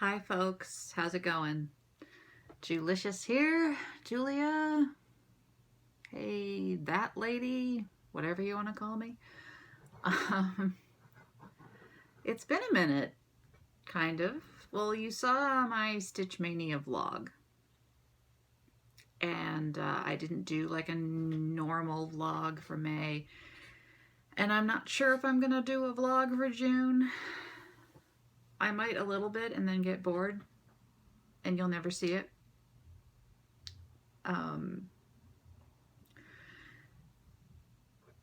Hi folks, how's it going? Julicious here, Julia. Hey, that lady, whatever you want to call me. It's been a minute, kind of. Well, you saw my Stitch Mania vlog. And I didn't do like a normal vlog for May. And I'm not sure if I'm going to do a vlog for June. I might a little bit and then get bored and you'll never see it.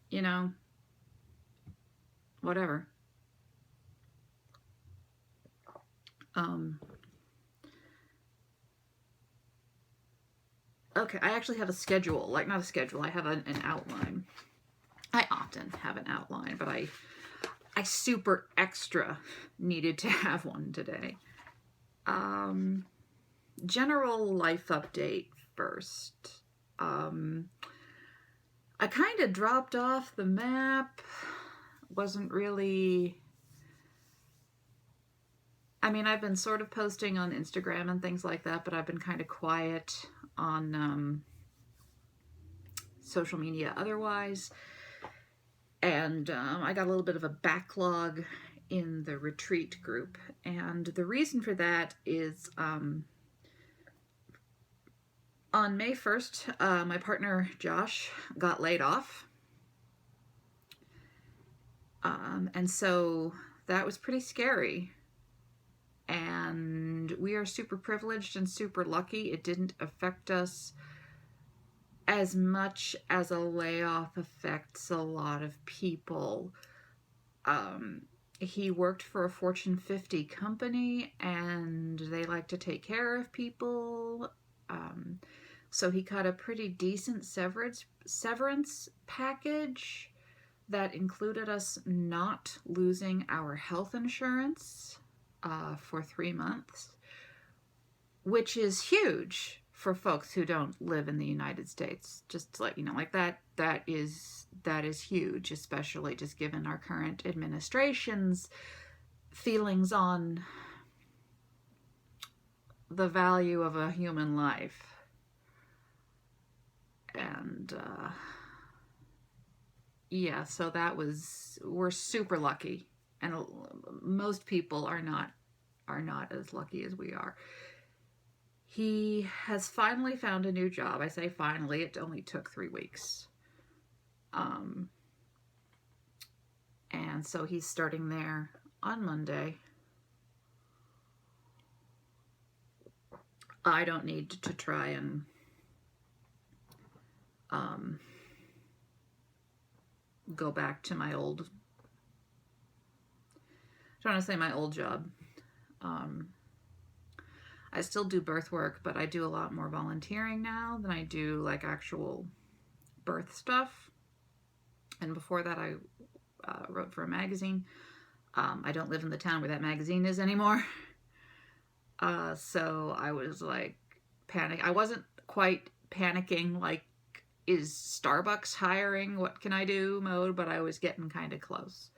You know, whatever. Okay, I actually have a schedule, like not a schedule, I have an outline. I often have an outline, but I super extra needed to have one today. General life update first. I kind of dropped off the map. Wasn't really... I mean, I've been sort of posting on Instagram and things like that, but I've been kind of quiet on social media otherwise. And I got a little bit of a backlog in the retreat group. And the reason for that is on May 1st, my partner Josh got laid off. And so that was pretty scary. And we are super privileged and super lucky. It didn't affect us as much as a layoff affects a lot of people. He worked for a Fortune 50 company and they like to take care of people. So he got a pretty decent severance package that included us not losing our health insurance for 3 months, which is huge for folks who don't live in the United States. Just to let you know, like that is huge, especially just given our current administration's feelings on the value of a human life. And yeah, so that was, we're super lucky, and most people are not as lucky as we are. He has finally found a new job. I say finally, it only took 3 weeks. And so he's starting there on Monday. I don't need to try and go back to my old, I don't want to say my old job. I still do birth work, but I do a lot more volunteering now than I do like actual birth stuff. And before that, I wrote for a magazine. I don't live in the town where that magazine is anymore. So I was like panic. I wasn't quite panicking like, is Starbucks hiring? What can I do mode? But I was getting kind of close.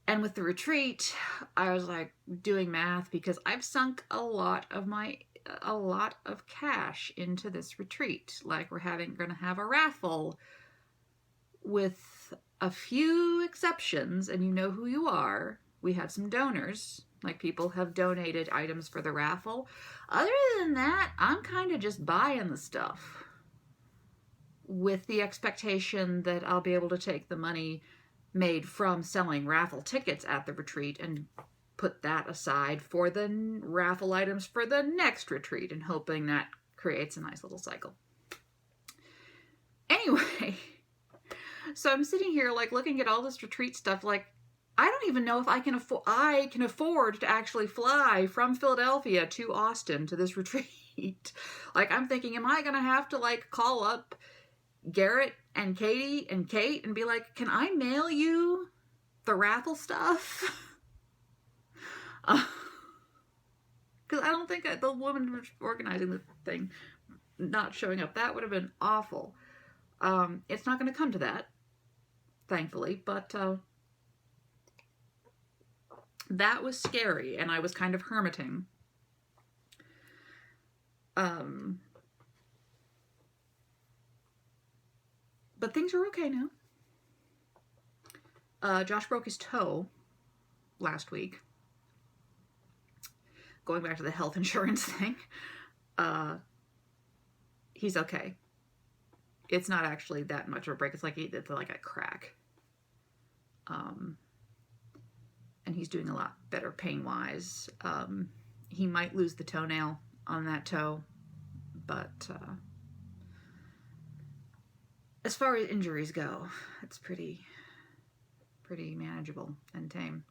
And with the retreat, I was like doing math because I've sunk a lot of cash into this retreat. Like we're gonna have a raffle with a few exceptions, and you know who you are. We have some donors, like people have donated items for the raffle. Other than that, I'm kind of just buying the stuff with the expectation that I'll be able to take the money made from selling raffle tickets at the retreat and put that aside for the raffle items for the next retreat, and hoping that creates a nice little cycle. Anyway, so I'm sitting here like looking at all this retreat stuff, like I don't even know if I can afford to actually fly from Philadelphia to Austin to this retreat. Like I'm thinking, am I gonna have to like call up Garrett and Katie and Kate and be like, can I mail you the raffle stuff? Because I don't think the woman organizing the thing not showing up, that would have been awful. It's not going to come to that, thankfully, but That was scary, and I was kind of hermiting. But things are okay now. Josh broke his toe last week. Going back to the health insurance thing. He's okay. It's not actually that much of a break. It's like a crack. And he's doing a lot better pain-wise. He might lose the toenail on that toe, but as far as injuries go, it's pretty manageable and tame.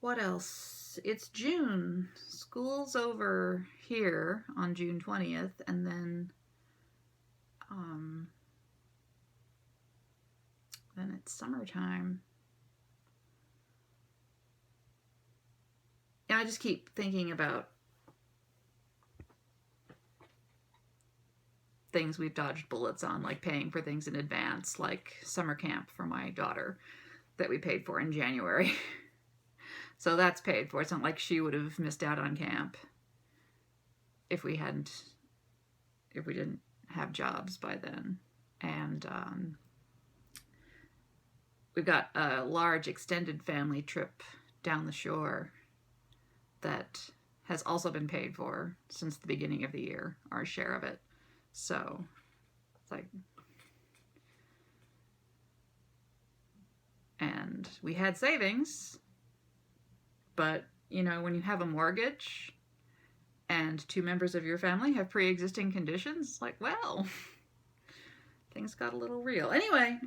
What else? It's June. School's over here on June 20th, and then it's summertime. And I just keep thinking about things we've dodged bullets on, like paying for things in advance, like summer camp for my daughter that we paid for in January. So that's paid for. It's not like she would have missed out on camp if we didn't have jobs by then. And we've got a large extended family trip down the shore that has also been paid for since the beginning of the year, our share of it. So it's like, and we had savings, but you know, when you have a mortgage and 2 members of your family have pre-existing conditions, it's like, well, things got a little real. Anyway,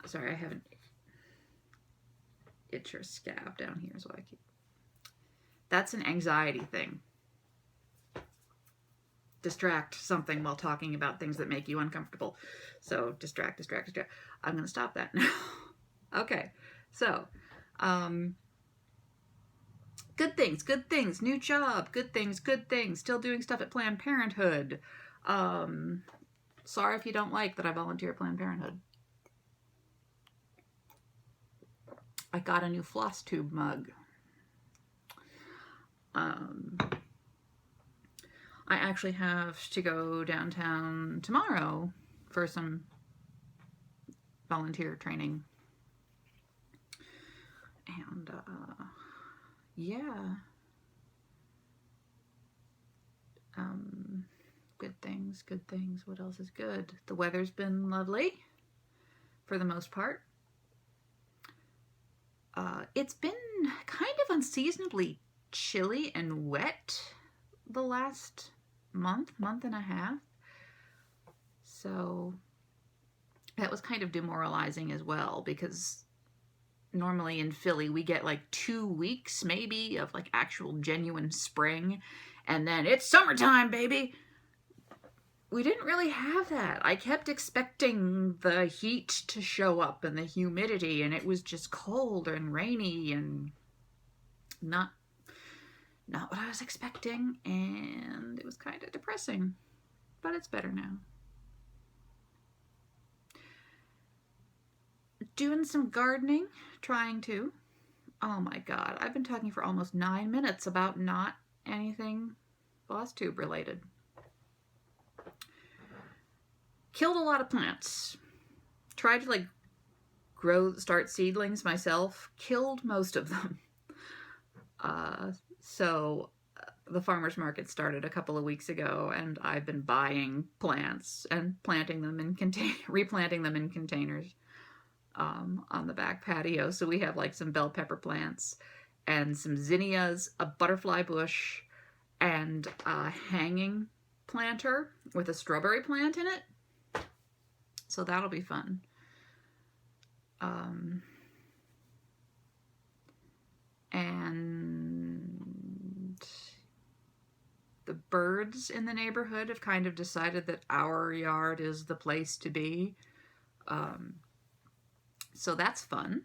sorry, I haven't itch or scab down here, so I keep. That's an anxiety thing. Distract something while talking about things that make you uncomfortable. So distract. I'm going to stop that now. Okay, so good things, new job, good things, still doing stuff at Planned Parenthood. Sorry if you don't like that I volunteer at Planned Parenthood. I got a new Flosstube mug. I actually have to go downtown tomorrow for some volunteer training. And, yeah. Good things. What else is good? The weather's been lovely for the most part. It's been kind of unseasonably chilly and wet the last month and a half. So that was kind of demoralizing as well, because normally in Philly we get like 2 weeks maybe of like actual genuine spring, and then it's summertime, baby. We didn't really have that. I kept expecting the heat to show up and the humidity, and it was just cold and rainy and not what I was expecting, and it was kind of depressing, but it's better now. Doing some gardening, trying to. Oh my god, I've been talking for almost 9 minutes about not anything Flosstube related. Killed a lot of plants. Tried to start seedlings myself. Killed most of them. So the farmer's market started a couple of weeks ago, and I've been buying plants and planting them in replanting them in containers on the back patio. So we have like some bell pepper plants and some zinnias, a butterfly bush, and a hanging planter with a strawberry plant in it. So that'll be fun. And the birds in the neighborhood have kind of decided that our yard is the place to be. So that's fun.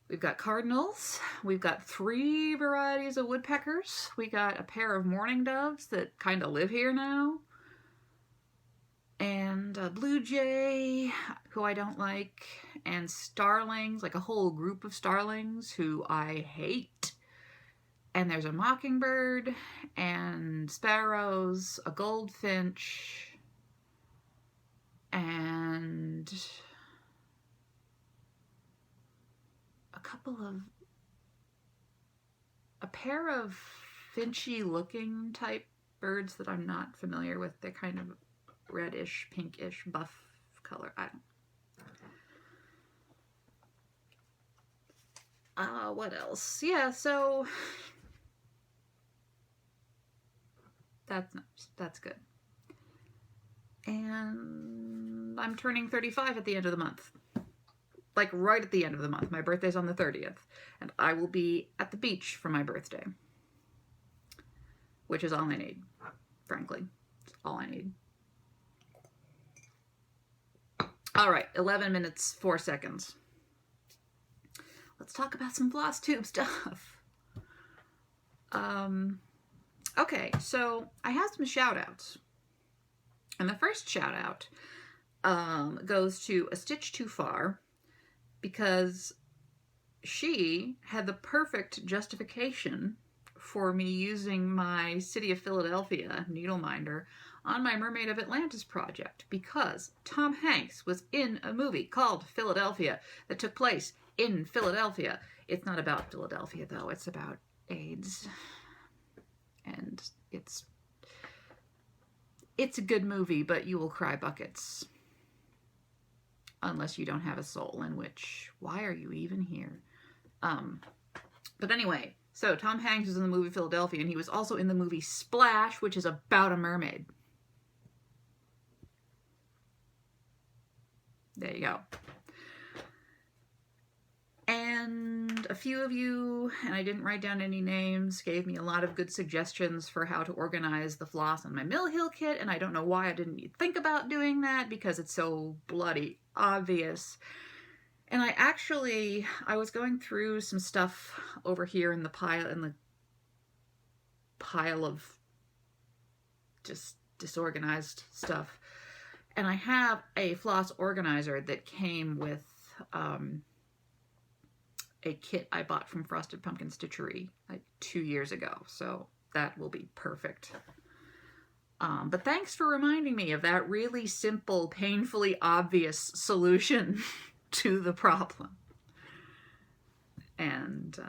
We've got cardinals. We've got 3 varieties of woodpeckers. We got a pair of mourning doves that kind of live here now. And a blue jay, who I don't like, and starlings, like a whole group of starlings who I hate. And there's a mockingbird, and sparrows, a goldfinch, and a pair of finchy looking type birds that I'm not familiar with. They're kind of reddish, pinkish, buff color. I don't. What else? Yeah, so that's nice. That's good. And I'm turning 35 at the end of the month. Like right at the end of the month. My birthday's on the 30th. And I will be at the beach for my birthday. Which is all I need, frankly. It's all I need. All right, 11 minutes, 4 seconds. Let's talk about some Flosstube stuff. Okay, so I have some shout outs. And the first shout out goes to A Stitch Too Far, because she had the perfect justification for me using my City of Philadelphia needle minder on my Mermaid of Atlantis project, because Tom Hanks was in a movie called Philadelphia that took place in Philadelphia. It's not about Philadelphia, though. It's about AIDS. And it's a good movie, but you will cry buckets. Unless you don't have a soul, in which, why are you even here? But anyway, so Tom Hanks was in the movie Philadelphia, and he was also in the movie Splash, which is about a mermaid. There you go. And a few of you, and I didn't write down any names, gave me a lot of good suggestions for how to organize the floss on my Mill Hill kit, and I don't know why I didn't think about doing that, because it's so bloody obvious. And I was going through some stuff over here in the pile of just disorganized stuff. And I have a floss organizer that came with a kit I bought from Frosted Pumpkin Stitchery like 2 years ago. So that will be perfect. But thanks for reminding me of that really simple, painfully obvious solution to the problem. And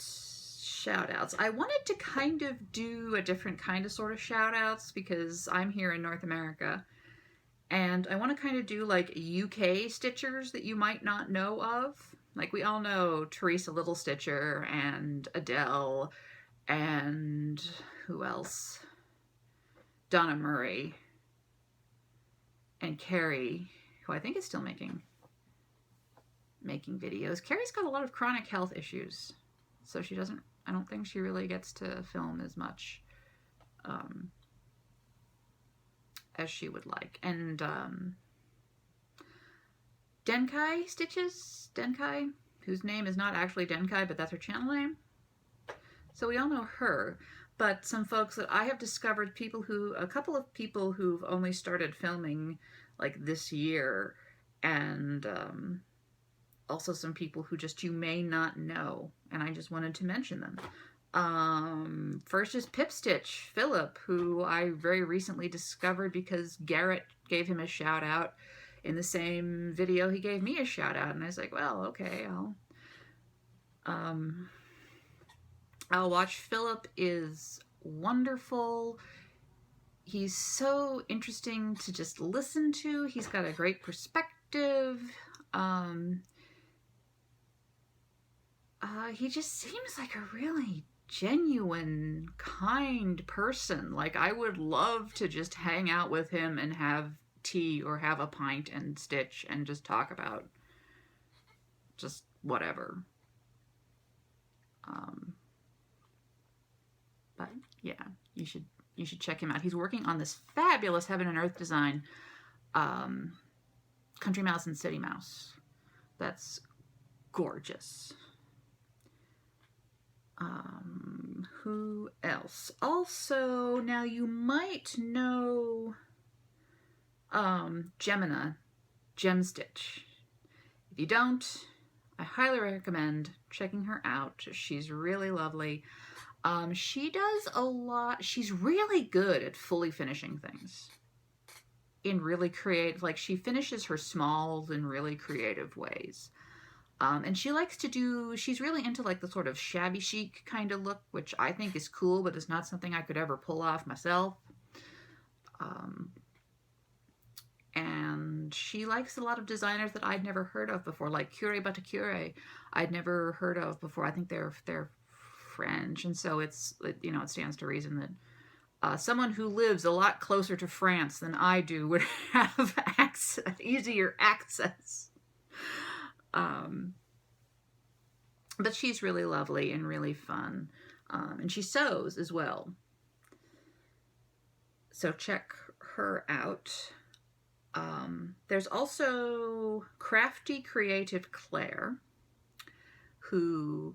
shout outs. I wanted to kind of do a different kind of sort of shout outs, because I'm here in North America. And I want to kind of do like UK stitchers that you might not know of. Like, we all know Teresa Little Stitcher and Adele and who else? Donna Murray and Carrie, who I think is still making videos. Carrie's got a lot of chronic health issues, so I don't think she really gets to film as much as she would like. And Denkai Stitches, whose name is not actually Denkai, but that's her channel name. So we all know her. But some folks that I have discovered, a couple of people who've only started filming like this year, and also some people who just you may not know, and I just wanted to mention them. First is Pip Stitch, Philip, who I very recently discovered because Garrett gave him a shout out in the same video he gave me a shout out, and I was like, well, okay, I'll watch. Philip is wonderful. He's so interesting to just listen to. He's got a great perspective. He just seems like a really genuine, kind person. Like, I would love to just hang out with him and have tea or have a pint and stitch and just talk about just whatever. But yeah, you should check him out. He's working on this fabulous Heaven and Earth design, Country Mouse and City Mouse. That's gorgeous. Who else? Also, now you might know Gemstitch. If you don't, I highly recommend checking her out. She's really lovely. She does a lot. She's really good at fully finishing things in really creative, like she finishes her smalls in really creative ways. And she likes to do, she's really into like the sort of shabby chic kind of look, which I think is cool, but is not something I could ever pull off myself. And she likes a lot of designers that I'd never heard of before, like Cure Batakure, I'd never heard of before. I think they're French, and so it's, you know, it stands to reason that someone who lives a lot closer to France than I do would have easier access. But she's really lovely and really fun. And she sews as well. So check her out. There's also CraftyCreative Claire, who,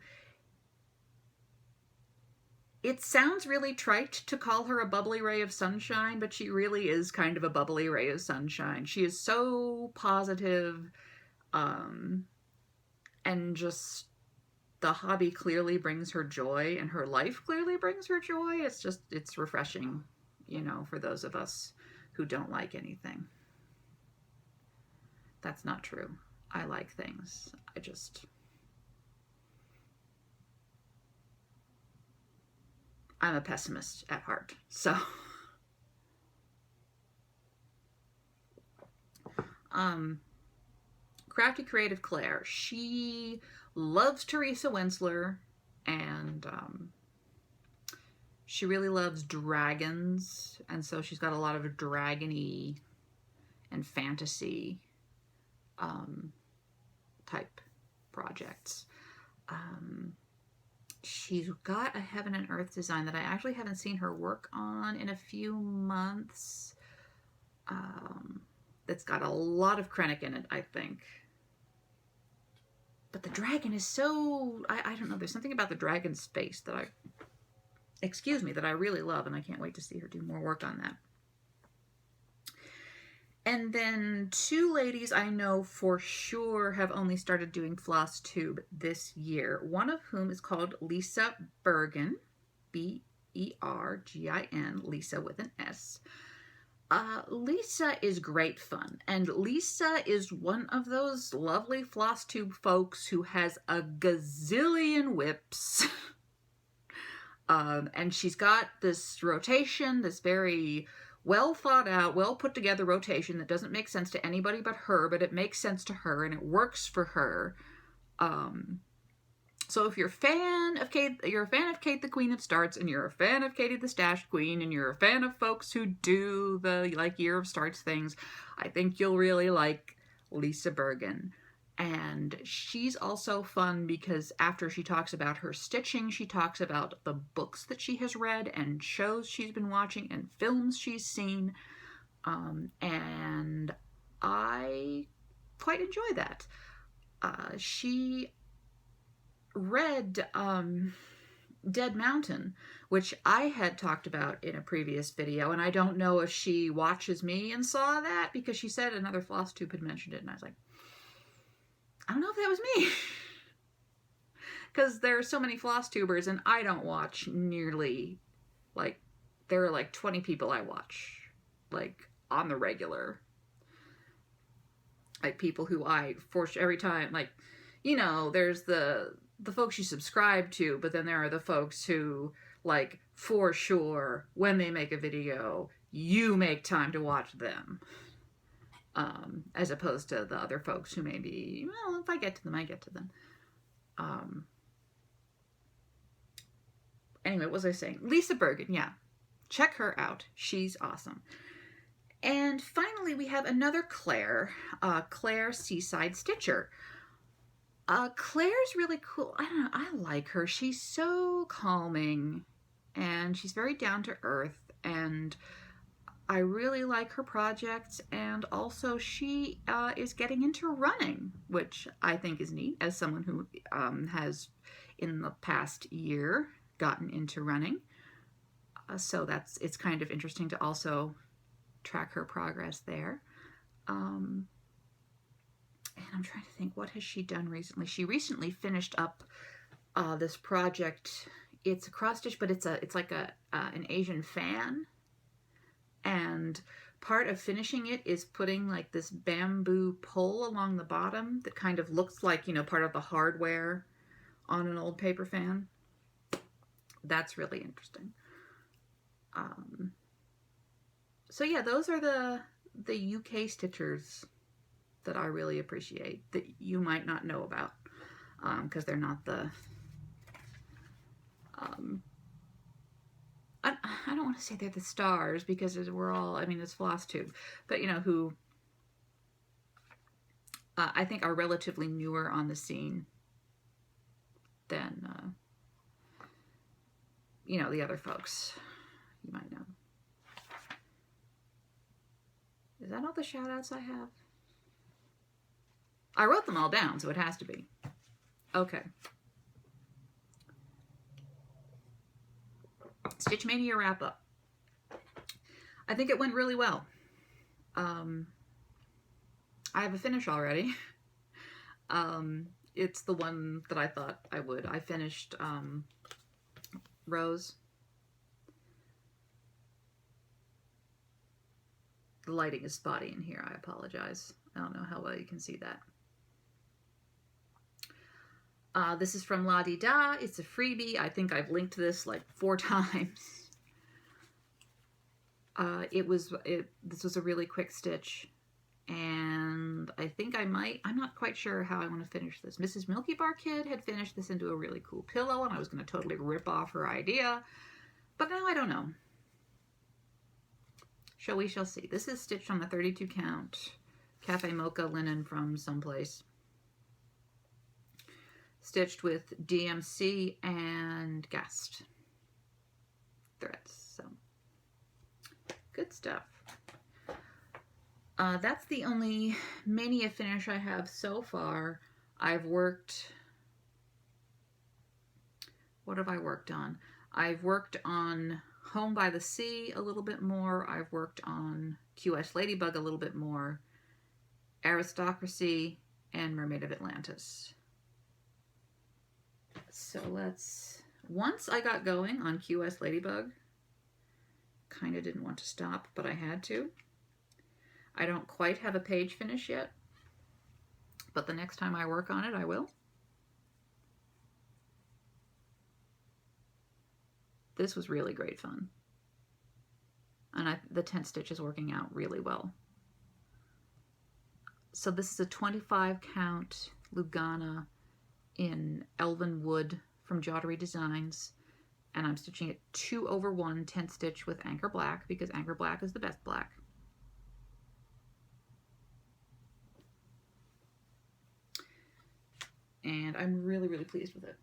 it sounds really trite to call her a bubbly ray of sunshine, but she really is kind of a bubbly ray of sunshine. She is so positive, and just the hobby clearly brings her joy, and her life clearly brings her joy. It's refreshing, you know, for those of us who don't like anything. That's not true. I like things. I'm a pessimist at heart, so. CraftyCreative Claire, she loves Teresa Winsler, and she really loves dragons, and so she's got a lot of dragon-y and fantasy type projects. She's got a Heaven and Earth design that I actually haven't seen her work on in a few months. That's got a lot of Krennic in it, I think. But the dragon is so, I don't know, there's something about the dragon's face that I really love, and I can't wait to see her do more work on that. And then two ladies I know for sure have only started doing Flosstube this year, one of whom is called Lisa Bergin, B-E-R-G-I-N, Lisa with an S. Lisa is great fun, and Lisa is one of those lovely Flosstube folks who has a gazillion whips. And she's got this rotation, this very well thought out, well put together rotation that doesn't make sense to anybody but her, but it makes sense to her and it works for her. So if you're a fan of Kate, you're a fan of Kate the Queen of Starts, and you're a fan of Katie the Stash Queen, and you're a fan of folks who do the like Year of Starts things, I think you'll really like Lisa Bergin. And she's also fun because after she talks about her stitching, she talks about the books that she has read and shows she's been watching and films she's seen. And I quite enjoy that. She read Dead Mountain, which I had talked about in a previous video, and I don't know if she watches me and saw that, because she said another Flosstube had mentioned it, and I was like, I don't know if that was me. Because there are so many Flosstubers, and I don't watch nearly, like, there are like 20 people I watch, like, on the regular. Like, people who I force every time, like, you know, there's the folks you subscribe to, but then there are the folks who, like, for sure, when they make a video, you make time to watch them. As opposed to the other folks who maybe, well, if I get to them, I get to them. Anyway, what was I saying? Lisa Bergin, yeah. Check her out. She's awesome. And finally, we have another Claire, Claire Seaside Stitcher. Claire's really cool. I don't know, I like her. She's so calming, and she's very down to earth, and I really like her projects. And also she is getting into running, which I think is neat as someone who has in the past year gotten into running. So it's kind of interesting to also track her progress there. And I'm trying to think, what has she done recently? She recently finished up this project. It's a cross stitch, but it's like an Asian fan. And part of finishing it is putting like this bamboo pole along the bottom that kind of looks like, you know, part of the hardware on an old paper fan. That's really interesting. So yeah, those are the UK stitchers that I really appreciate that you might not know about, because they're not the I don't want to say they're the stars, because we're all, I mean, it's Flosstube, but you know, who I think are relatively newer on the scene than you know, the other folks you might know. Is that all the shout outs I have? I wrote them all down, so it has to be. Okay. Stitch Maynia wrap up. I think it went really well. I have a finish already. It's the one that I thought I would. I finished Rose. The lighting is spotty in here. I apologize. I don't know how well you can see that. This is from La Di Da. It's a freebie. I think I've linked this like 4 times. This was a really quick stitch, and I think I'm not quite sure how I want to finish this. Mrs. Milky Bar Kid had finished this into a really cool pillow, and I was going to totally rip off her idea, but now I don't know. We shall see. This is stitched on the 32 count Cafe Mocha linen from someplace. Stitched with DMC and Gast threads. So good stuff. That's the only Maynia finish I have so far. I've worked, what have I worked on? I've worked on Home by the Sea a little bit more. I've worked on QS Ladybug a little bit more. Aristocracy and Mermaid of Atlantis. So once I got going on QS Ladybug, kind of didn't want to stop, but I had to. I don't quite have a page finish yet, but the next time I work on it, I will. This was really great fun. And the tent stitch is working out really well. So this is a 25 count Lugana in Elven Wood from Jottery Designs. And I'm stitching it 2/1 tent stitch with Anchor Black, because Anchor Black is the best black. And I'm really, really pleased with it.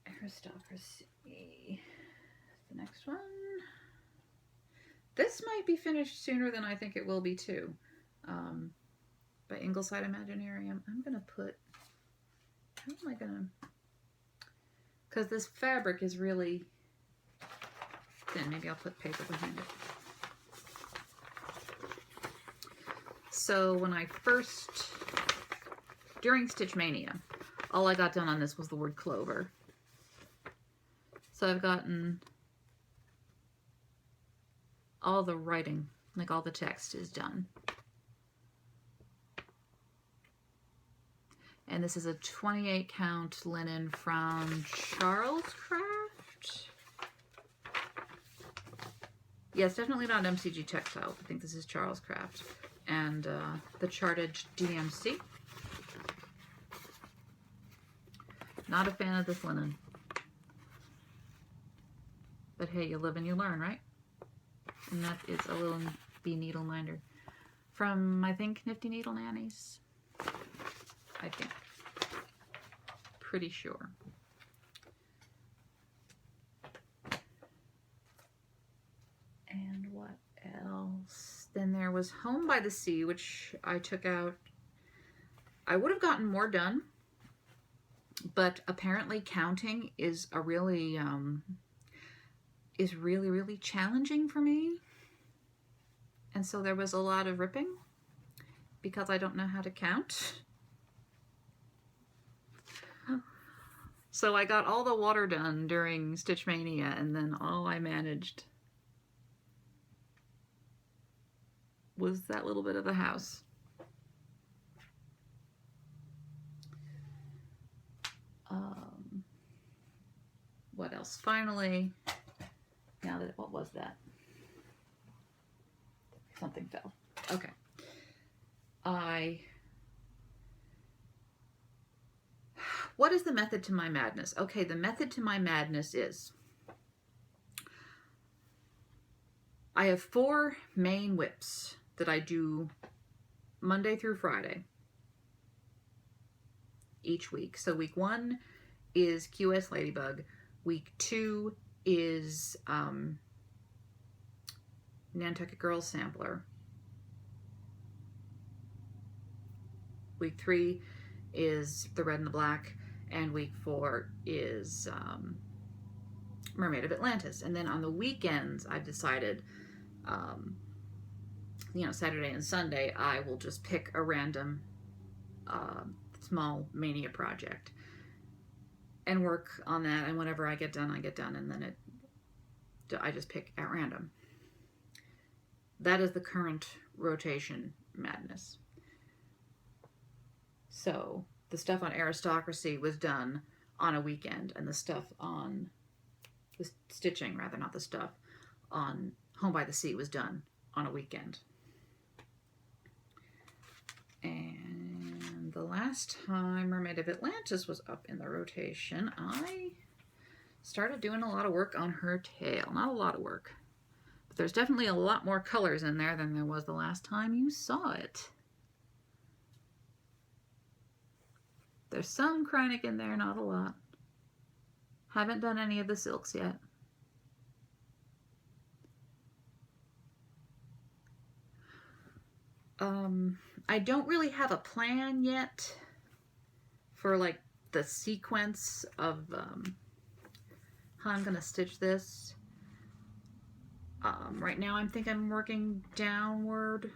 Aristocracy. The next one. This might be finished sooner than I think it will be too. By Ingleside Imaginarium. I'm gonna put, how am I gonna, because this fabric is really thin. Maybe I'll put paper behind it. So when I first, during Stitch Maynia, all I got done on this was the word clover. So I've gotten all the writing, like all the text is done. And this is a 28 count linen from Charles Craft. Yes, definitely not MCG Textile. I think this is Charles Craft. And the charted DMC. Not a fan of this linen. But hey, you live and you learn, right? And that is a little bee needle minder from, I think, Nifty Needle Nannies. I think. Pretty sure. And what else? Then there was Home by the Sea, which I took out. I would have gotten more done but apparently counting is a really really challenging for me. And so there was a lot of ripping because I don't know how to count. So I got all the water done during Stitch Mania, and then all I managed was that little bit of the house. What else? Finally, now that, what was that? Something fell. Okay. What is the method to my madness? Okay, the method to my madness is I have 4 main whips that I do Monday through Friday each week. So week 1 is QS Ladybug. Week 2 is Nantucket Girls Sampler. Week 3 is the Red and the Black, and week 4 is Mermaid of Atlantis. And then on the weekends, I've decided, you know, Saturday and Sunday, I will just pick a random small Maynia project and work on that. And whenever I get done, I get done, and then I just pick at random. That is the current rotation madness. So the stuff on Aristocracy was done on a weekend, and the stuff on the stitching, rather, not the stuff on Home by the Sea was done on a weekend. And the last time Mermaid of Atlantis was up in the rotation, I started doing a lot of work on her tail. Not a lot of work, but there's definitely a lot more colors in there than there was the last time you saw it. There's some Kreinik in there, not a lot. Haven't done any of the silks yet. I don't really have a plan yet for like the sequence of how I'm gonna stitch this. Right now I think I'm working downward,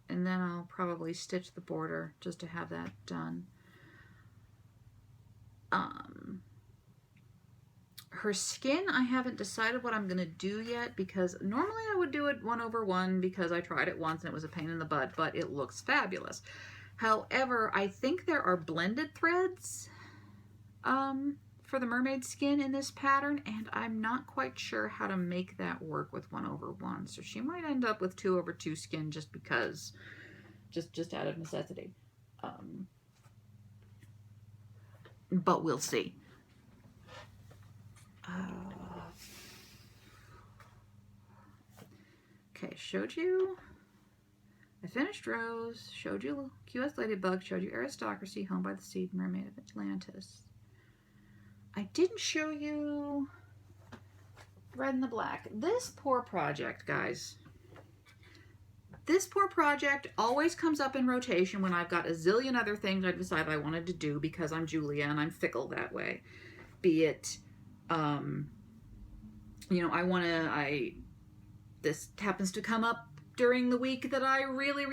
and then I'll probably stitch the border just to have that done. Her skin, I haven't decided what I'm going to do yet, because normally I would do it 1/1 because I tried it once and it was a pain in the butt, but it looks fabulous. However, I think there are blended threads for the mermaid skin in this pattern, and I'm not quite sure how to make that work with 1/1. So she might end up with 2/2 skin just because, just out of necessity. But we'll see. Okay, showed you. I finished Rose, showed you QS Ladybug, showed you Aristocracy, Home by the Sea, Mermaid of Atlantis. I didn't show you Red and the Black. This poor project, guys. This poor project always comes up in rotation when I've got a zillion other things I decided I wanted to do because I'm Julia and I'm fickle that way. Be it, you know, this happens to come up during the week that I really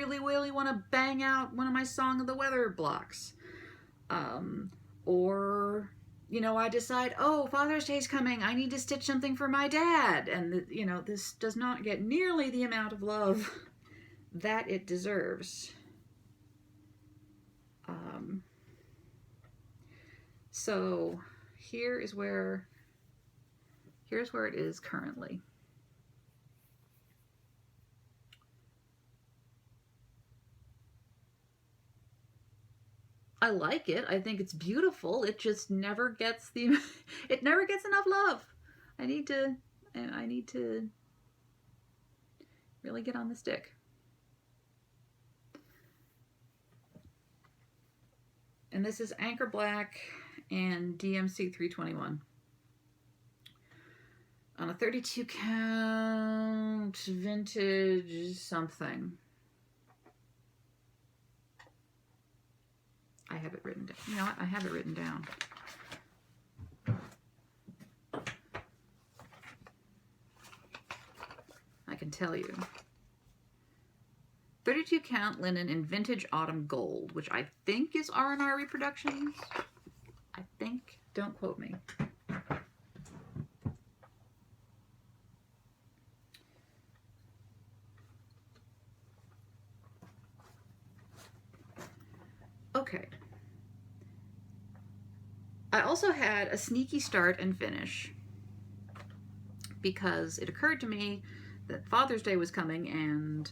want to bang out one of my Song of the Weather blocks. Or, you know, I decide, oh, Father's Day's coming, I need to stitch something for my dad. And, you know, this does not get nearly the amount of love that it deserves. So here's where it is currently. I like it. I think it's beautiful. It just never gets it never gets enough love. I need to really get on the stick. And this is Anchor Black and DMC 321. On a 32 count vintage something. I have it written down. You know what? I have it written down. I can tell you. 32 count linen in vintage autumn gold, which I think is R&R Reproductions. I think. Don't quote me. Okay. I also had a sneaky start and finish because it occurred to me that Father's Day was coming and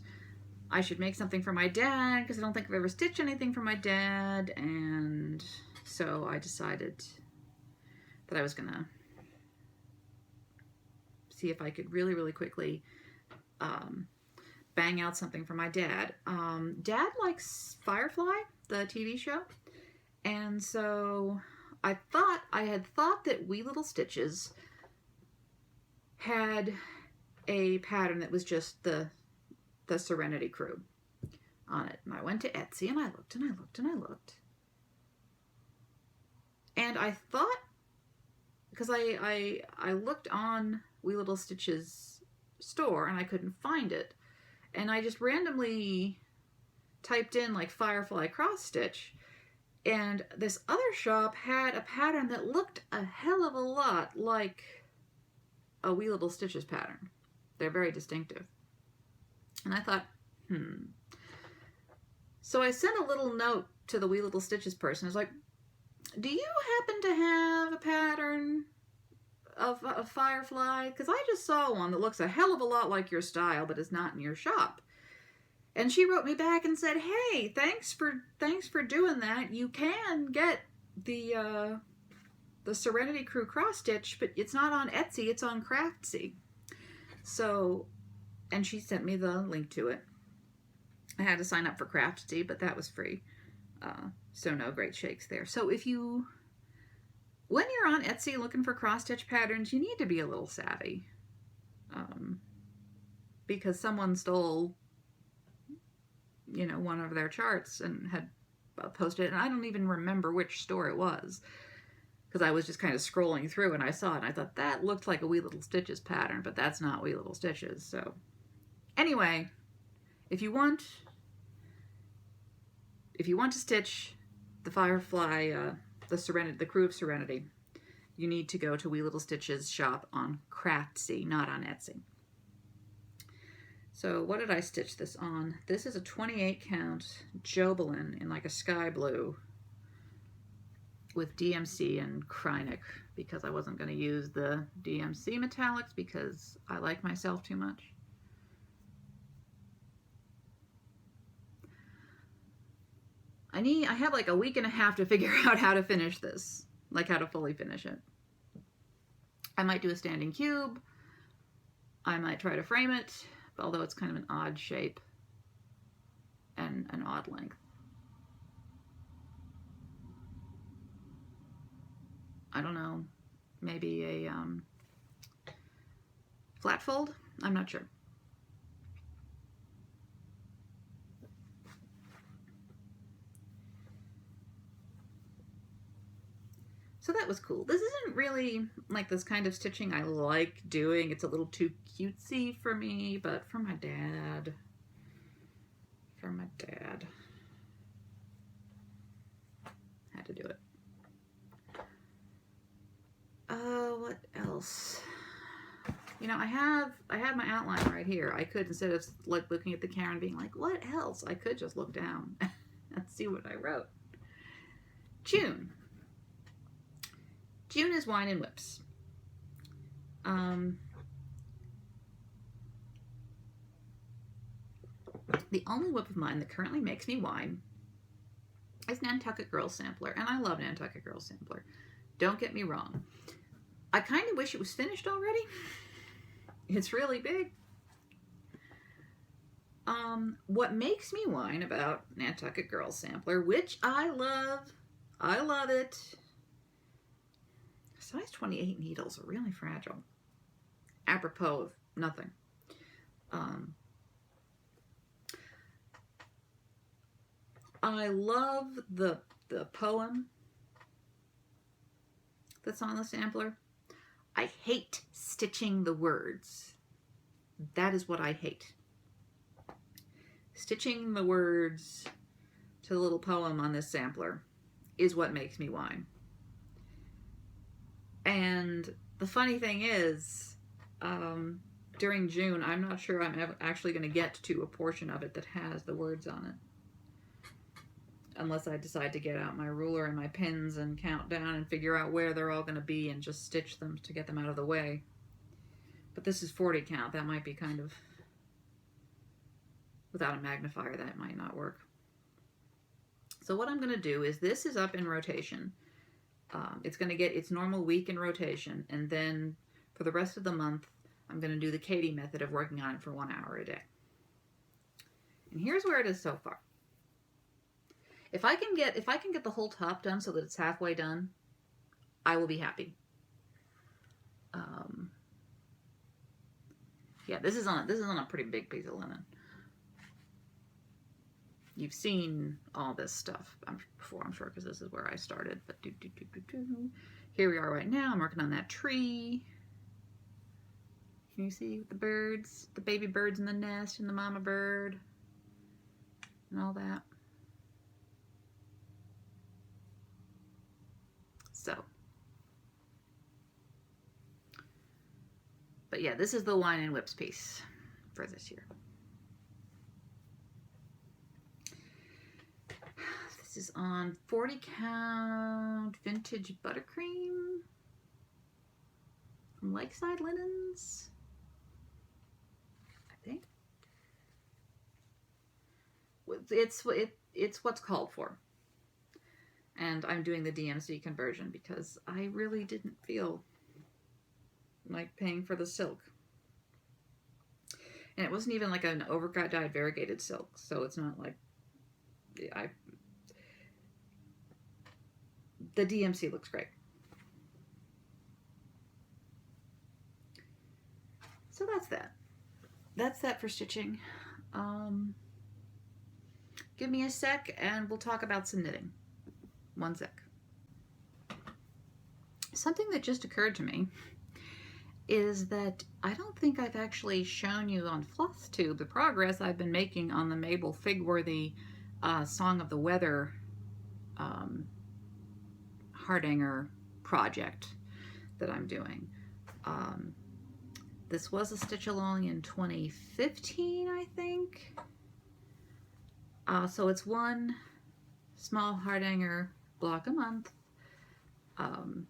I should make something for my dad because I don't think I've ever stitched anything for my dad, and so I decided that I was gonna see if I could really quickly bang out something for my dad. Dad likes Firefly, the TV show, and so I had thought that Wee Little Stitches had a pattern that was just the Serenity Crew on it. And I went to Etsy and I looked and I looked and I looked. And I thought, because I looked on Wee Little Stitch's store and I couldn't find it. And I just randomly typed in like Firefly cross stitch, and this other shop had a pattern that looked a hell of a lot like a Wee Little Stitches pattern. They're very distinctive. And I thought, So I sent a little note to the Wee Little Stitches person. I was like, do you happen to have a pattern of Firefly? Because I just saw one that looks a hell of a lot like your style, but is not in your shop. And she wrote me back and said, hey, thanks for doing that. You can get the Serenity Crew cross stitch, but it's not on Etsy, it's on Craftsy. So, and she sent me the link to it. I had to sign up for Craftsy, but that was free. So no great shakes there. So when you're on Etsy looking for cross stitch patterns, you need to be a little savvy. Because someone stole, one of their charts and had posted it, and I don't even remember which store it was, because I was just kind of scrolling through and I saw it and I thought that looked like a Wee Little Stitches pattern, but that's not Wee Little Stitches. So anyway, if you want to stitch the Firefly, the Crew of Serenity, you need to go to Wee Little Stitches shop on Craftsy, not on Etsy. So what did I stitch this on? This is a 28 count Jobelin in like a sky blue with DMC and Krynic, because I wasn't going to use the DMC metallics because I like myself too much. I had like a week and a half to figure out how to finish this, like how to fully finish it. I might do a standing cube. I might try to frame it, although it's kind of an odd shape and an odd length. I don't know, maybe a flat fold? I'm not sure. So that was cool. This isn't really like this kind of stitching I like doing. It's a little too cutesy for me, but for my dad, had to do it. What else? I have my outline right here. I could, instead of like looking at the camera and being like, what else? I could just look down and see what I wrote. June. June is Wine and Whips. The only whip of mine that currently makes me wine is Nantucket Girl Sampler, and I love Nantucket Girl Sampler. Don't get me wrong. I kind of wish it was finished already. It's really big. What makes me whine about Nantucket Girl Sampler, which I love it. Size 28 needles are really fragile. Apropos of nothing. I love the the poem that's on the sampler. I hate stitching the words. That is what I hate. Stitching the words to the little poem on this sampler is what makes me whine. And the funny thing is, during June, I'm not sure I'm actually going to get to a portion of it that has the words on it. Unless I decide to get out my ruler and my pins and count down and figure out where they're all going to be and just stitch them to get them out of the way. But this is 40 count. That might be kind of, without a magnifier, that might not work. So what I'm going to do is, this is up in rotation. It's going to get its normal week in rotation, and then for the rest of the month, I'm going to do the Katie method of working on it for 1 hour a day. And here's where it is so far. If I can get the whole top done so that it's halfway done, I will be happy. Yeah, this is on a pretty big piece of linen. You've seen all this stuff before, I'm sure, because this is where I started. But here we are right now. I'm working on that tree. Can you see the birds, the baby birds in the nest, and the mama bird, and all that? So, but yeah, this is the Wine and Whips piece for this year. This is on 40 count vintage buttercream from Lakeside Linens, I think. It's what's called for. And I'm doing the DMC conversion because I really didn't feel like paying for the silk. And it wasn't even like an over-dyed variegated silk, so it's not like the DMC looks great. So that's that. That's that for stitching. Give me a sec and we'll talk about some knitting. 1 sec. Something that just occurred to me is that I don't think I've actually shown you on Flosstube the progress I've been making on the Mabel Figworthy Song of the Weather Hardanger project that I'm doing. This was a stitch along in 2015, I think. So it's one small Hardanger block a month. I'm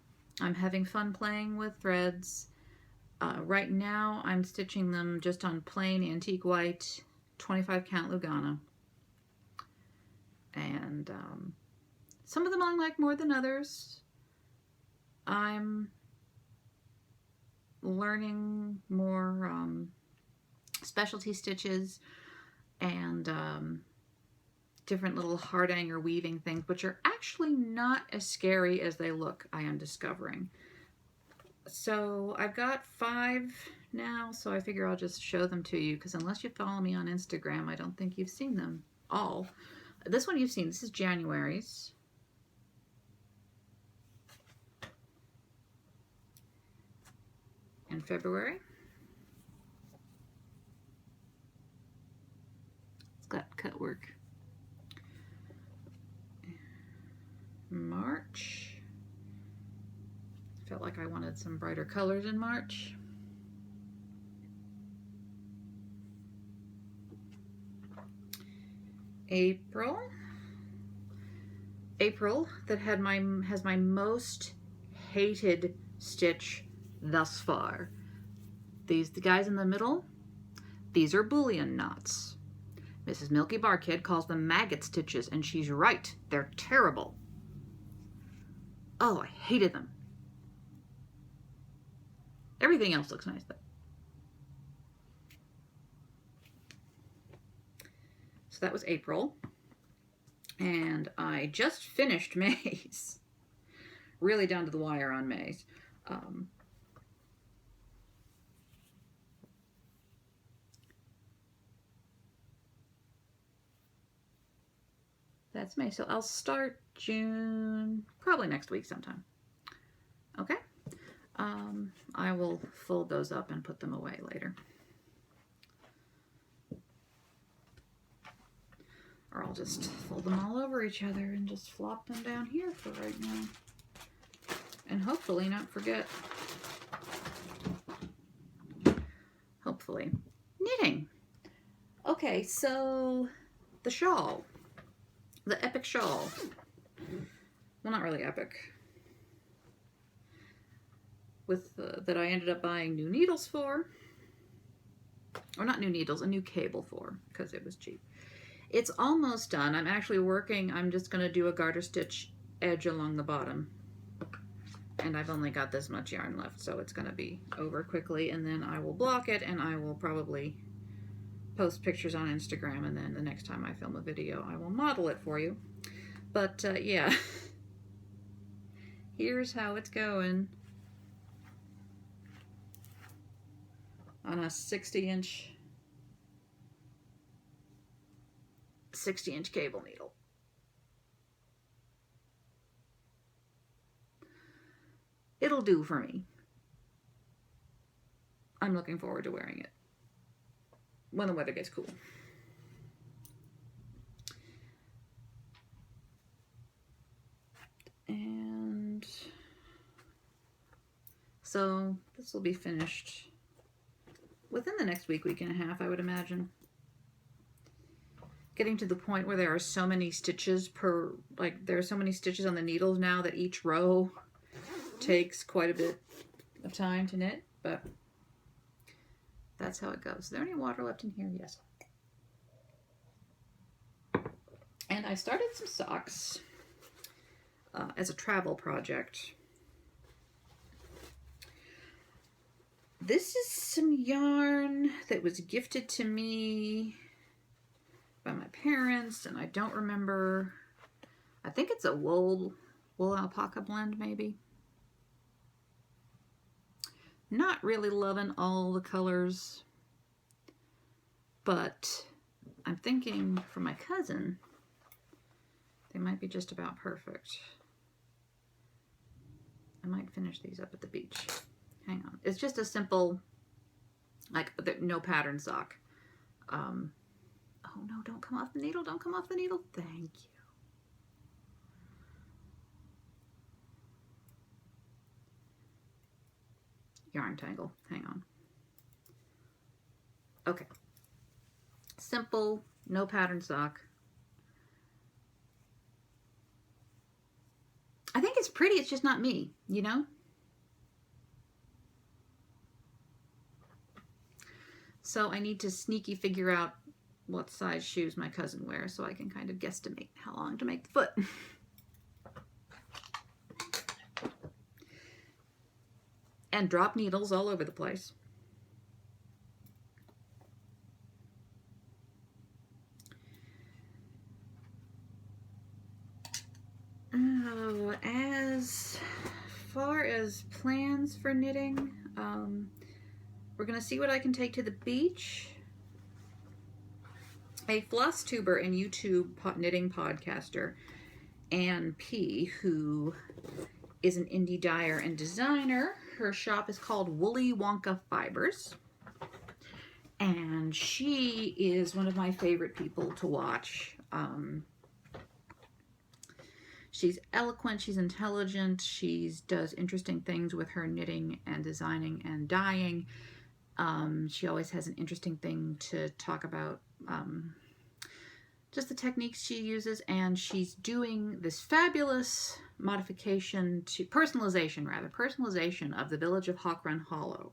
having fun playing with threads. Right now I'm stitching them just on plain antique white 25 count Lugana. And some of them I like more than others. I'm learning more specialty stitches and different little Hardanger weaving things, which are actually not as scary as they look, I am discovering. So I've got 5 now, so I figure I'll just show them to you, because unless you follow me on Instagram, I don't think you've seen them all. This one you've seen. This is January's. And February. It's got cut work. March. Felt like I wanted some brighter colors in March. April. April, that has my most hated stitch thus far. The guys in the middle, these are bullion knots. Mrs. Milky Bar Kid calls them maggot stitches, and she's right. They're terrible. Oh, I hated them. Everything else looks nice though. So that was April. And I just finished May's. Really down to the wire on May's. That's May. So I'll start June, probably next week sometime. Okay. I will fold those up and put them away later. Or I'll just fold them all over each other and just flop them down here for right now. And hopefully not forget. Hopefully. Knitting. Okay, so the shawl. The epic shawl. Well, not really epic. With that I ended up buying new needles for. Or not new needles, a new cable for, because it was cheap. It's almost done. I'm actually working, I'm just going to do a garter stitch edge along the bottom. And I've only got this much yarn left, so it's going to be over quickly. And then I will block it, and I will probably post pictures on Instagram, and then the next time I film a video, I will model it for you. But yeah, here's how it's going on a 60-inch cable needle. It'll do for me. I'm looking forward to wearing it when the weather gets cool. And so this will be finished within the next week and a half, I would imagine. Getting to the point where there are so many stitches per, like there are so many stitches on the needles now that each row takes quite a bit of time to knit, but that's how it goes. Is there any water left in here? Yes. And I started some socks as a travel project. This is some yarn that was gifted to me by my parents, and I don't remember. I think it's a wool alpaca blend, maybe. Not really loving all the colors, but I'm thinking for my cousin, they might be just about perfect. I might finish these up at the beach. Hang on. It's just a simple, like, no pattern sock. Oh no, don't come off the needle. Don't come off the needle. Thank you. Yarn tangle. Hang on. Okay. Simple, no pattern sock. I think it's pretty, it's just not me, you know? So I need to sneaky figure out what size shoes my cousin wears so I can kind of guesstimate how long to make the foot. And drop needles all over the place. Oh, as far as plans for knitting, we're going to see what I can take to the beach. A Flosstuber and YouTube knitting podcaster, Ann P., who is an indie dyer and designer. Her shop is called Woolly Wonka Fibers. And she is one of my favorite people to watch. She's eloquent, she's intelligent, she does interesting things with her knitting and designing and dyeing. She always has an interesting thing to talk about, just the techniques she uses, and she's doing this fabulous modification to personalization of the village of Hawk Run Hollow.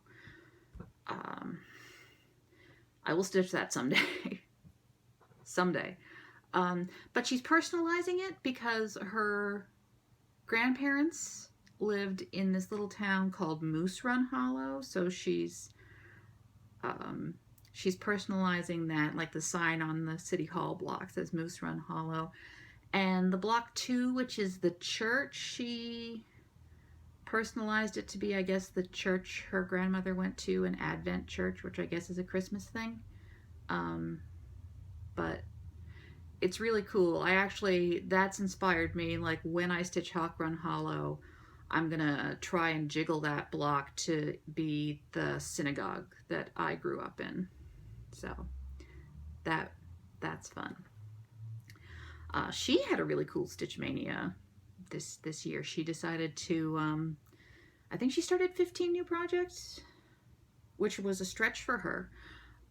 I will stitch that someday. Someday. But she's personalizing it because her grandparents lived in this little town called Moose Run Hollow, so she's personalizing that, like the sign on the City Hall block says Moose Run Hollow. And the block 2, which is the church, she personalized it to be, I guess, the church her grandmother went to, an Advent church, which I guess is a Christmas thing. But it's really cool. That's inspired me. Like when I stitch Hawk Run Hollow, I'm gonna try and jiggle that block to be the synagogue that I grew up in. So that's fun. She had a really cool Stitch Mania this year. She decided to, I think she started 15 new projects, which was a stretch for her,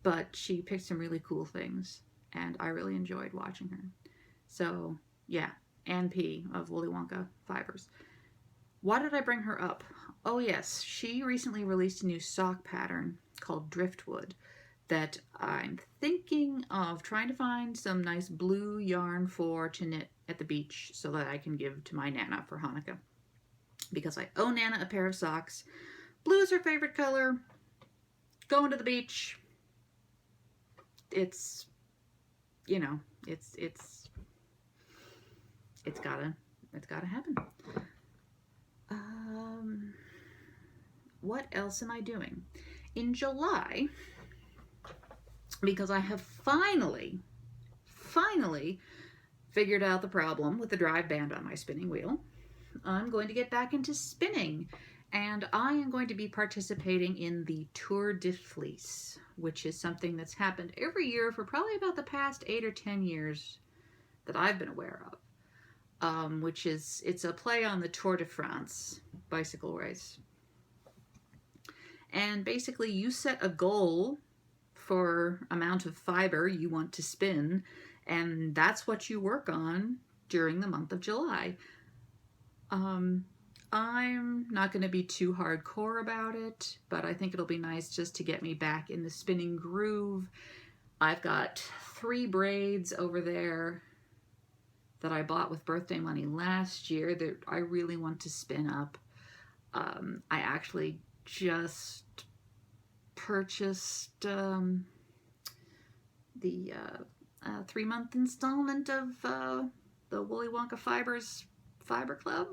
but she picked some really cool things, and I really enjoyed watching her. So yeah, Ann P. of Willy Wonka Fibers. Why did I bring her up? Oh yes, she recently released a new sock pattern called Driftwood that I'm thinking of trying to find some nice blue yarn for to knit at the beach so that I can give to my Nana for Hanukkah. Because I owe Nana a pair of socks. Blue is her favorite color. Going to the beach. It's, you know, it's gotta happen. What else am I doing? In July, because I have finally figured out the problem with the drive band on my spinning wheel, I'm going to get back into spinning, and I am going to be participating in the Tour de Fleece, which is something that's happened every year for probably about the past 8 or 10 years that I've been aware of. It's a play on the Tour de France bicycle race. And basically you set a goal for amount of fiber you want to spin, and that's what you work on during the month of July. I'm not going to be too hardcore about it, but I think it'll be nice just to get me back in the spinning groove. I've got 3 braids over there that I bought with birthday money last year that I really want to spin up. I actually just purchased the 3-month installment of the Willy Wonka Fibers Fiber Club.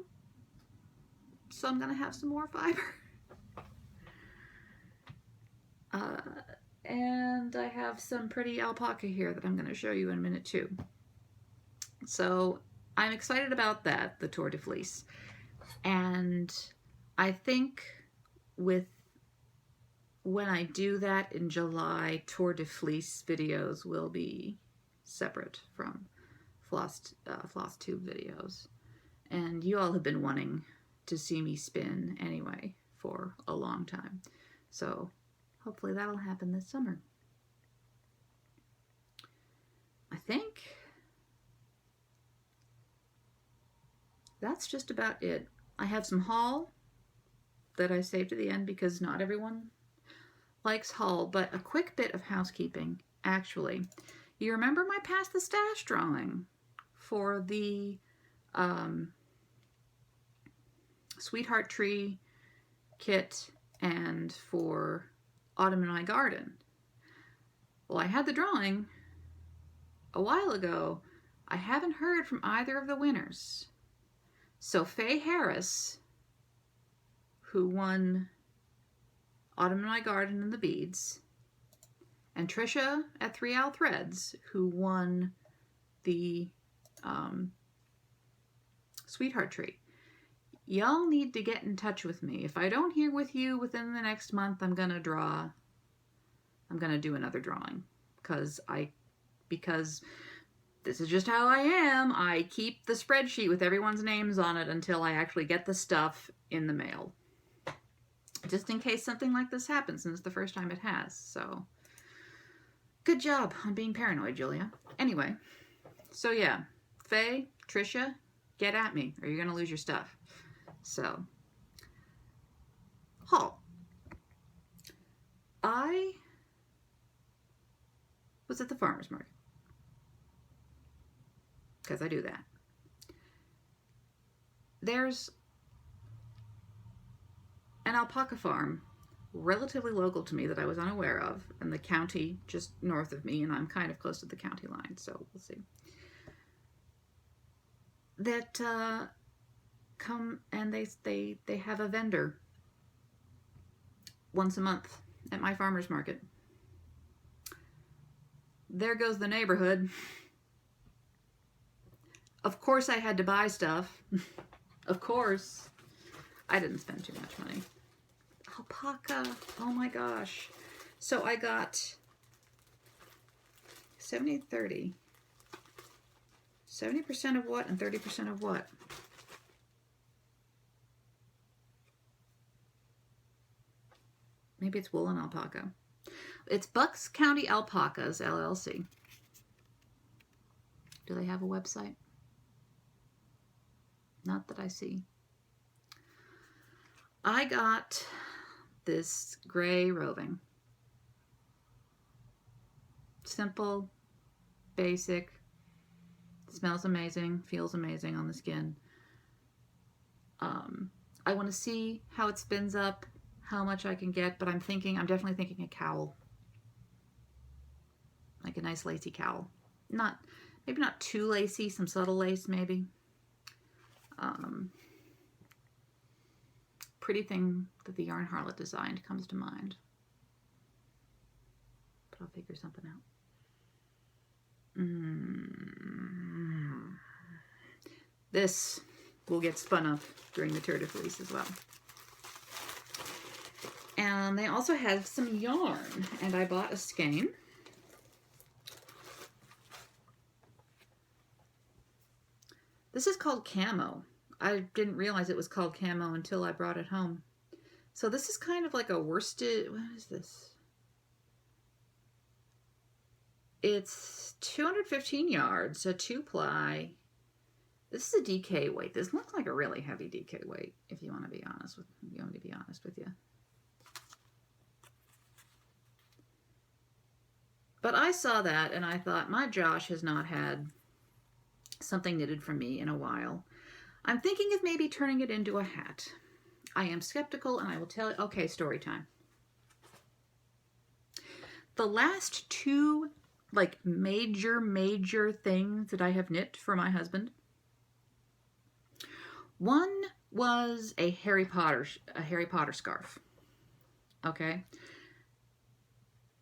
So I'm going to have some more fiber. And I have some pretty alpaca here that I'm going to show you in a minute too. So I'm excited about that, the Tour de Fleece. And I think when I do that in July, Tour de Fleece videos will be separate from Flosstube videos. And you all have been wanting to see me spin anyway for a long time. So hopefully that'll happen this summer. I think that's just about it. I have some haul that I saved to the end because not everyone likes haul, but a quick bit of housekeeping, actually. You remember my Pass the Stash drawing for the Sweetheart Tree kit and for Autumn in My Garden? Well, I had the drawing a while ago. I haven't heard from either of the winners. So Faye Harris, who won Autumn in My Garden and the beads, and Trisha at 3 Owl Threads, who won the Sweetheart Tree. Y'all need to get in touch with me. If I don't hear with you within the next month, I'm gonna do another drawing because this is just how I am. I keep the spreadsheet with everyone's names on it until I actually get the stuff in the mail. Just in case something like this happens, and it's the first time it has. So, good job on being paranoid, Julia. Anyway, so yeah, Faye, Trisha, get at me or you're going to lose your stuff. So, haul. I was at the farmer's market. Because I do that. There's an alpaca farm relatively local to me that I was unaware of in the county just north of me, and I'm kind of close to the county line, so we'll see. That come and they have a vendor once a month at my farmer's market. There goes the neighborhood. Of course I had to buy stuff. Of course. I didn't spend too much money. Alpaca. Oh my gosh. So I got 70-30. 70% of what and 30% of what? Maybe it's wool and alpaca. It's Bucks County Alpacas, LLC. Do they have a website? Not that I see. I got this gray roving. Simple, basic, smells amazing, feels amazing on the skin. I want to see how it spins up, how much I can get, but I'm definitely thinking a cowl. Like a nice lacy cowl. Maybe not too lacy, some subtle lace maybe. Pretty thing that the Yarn Harlot designed comes to mind. But I'll figure something out. This will get spun up during the Tour de Fleece as well. And they also have some yarn, and I bought a skein. This is called Camo. I didn't realize it was called Camo until I brought it home. So this is kind of like a worsted, what is this? It's 215 yards, a 2-ply. This is a DK weight. This looks like a really heavy DK weight, if you want to be honest with you. But I saw that and I thought, my Josh has not had something knitted from me in a while. I'm thinking of maybe turning it into a hat. I am skeptical, and I will tell you. Okay, story time. The last two, like, major things that I have knit for my husband. One was a Harry Potter scarf. Okay.